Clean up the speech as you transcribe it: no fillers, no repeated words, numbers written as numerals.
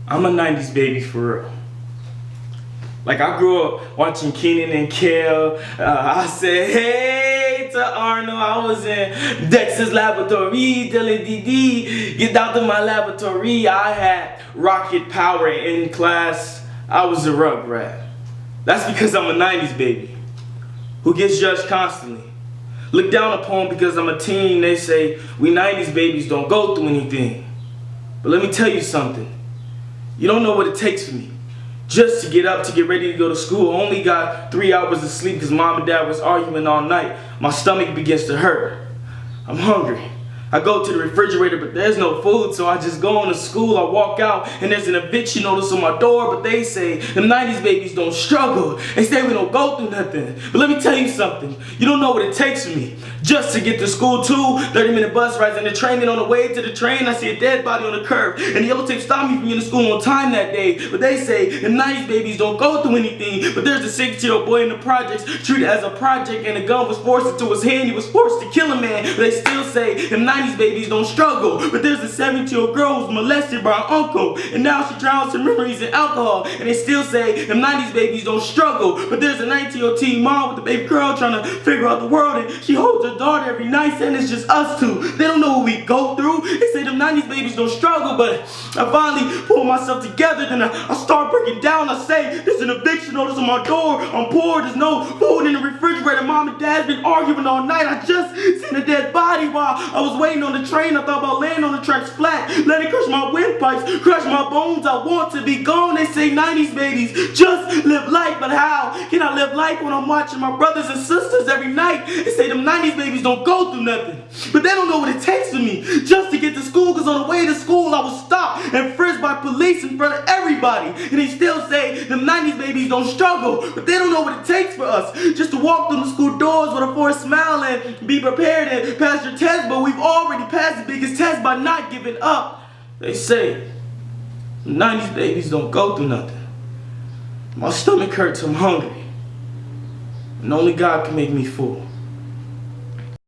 I'm a 90s baby for real. Like, I grew up watching Kenan and Kel. I said, hey to Arnold. I was in Dexter's laboratory, telling DD, get out to my laboratory. I had rocket power in class. I was a rugrat. That's because I'm a 90s baby who gets judged constantly. Looked down upon because I'm a teen. They say we 90s babies don't go through anything. But let me tell you something. You don't know what it takes for me just to get up, to get ready to go to school. I only got 3 hours of sleep because mom and dad was arguing all night. My stomach begins to hurt. I'm hungry. I go to the refrigerator, but there's no food, so I just go into school. I walk out, and there's an eviction notice on my door, but they say the 90s babies don't struggle. They say we don't go through nothing. But let me tell you something. You don't know what it takes for me just to get to school. 30-minute bus rides, and the train, and on the way to the train, I see a dead body on the curb, and the yellow tape stopped me from getting to school on time that day. But they say the 90s babies don't go through anything. But there's a 6-year-old boy in the projects treated as a project, and a gun was forced into his hand. He was forced to kill a man. But they still say the 90s babies don't struggle. But there's a 17-year-old girl who's molested by her uncle, and now she drowns her memories in alcohol. And they still say the 90s babies don't struggle. But there's a 19-year-old teen mom with a baby girl trying to figure out the world, and she holds her daughter every night, saying it's just us two. They don't know what we go through. They say them 90s babies don't struggle. But I finally pull myself together, then I start breaking down. I say there's an eviction notice on my door. I'm poor, there's no food in the refrigerator. Mom and dad's been arguing all night. I just seen a dead body while I was waiting on the train. I thought about laying on the tracks flat, letting crush my windpipes, crush my bones. I want to be gone. They say 90s babies just live life, but how can I live life when I'm watching my brothers and sisters every night? They say them 90s babies don't go through nothing, but they don't know what it takes for me just to get to school, because on the way to school I was stopped and frisked by police in front of everybody. And they still say them 90s babies don't struggle, but they don't know what it takes for us just to walk through the school doors with a forced smile and be prepared and pass your test. But we've already passed the biggest test by not giving up. They say 90s babies don't go through nothing. My stomach hurts, I'm hungry, and only God can make me full.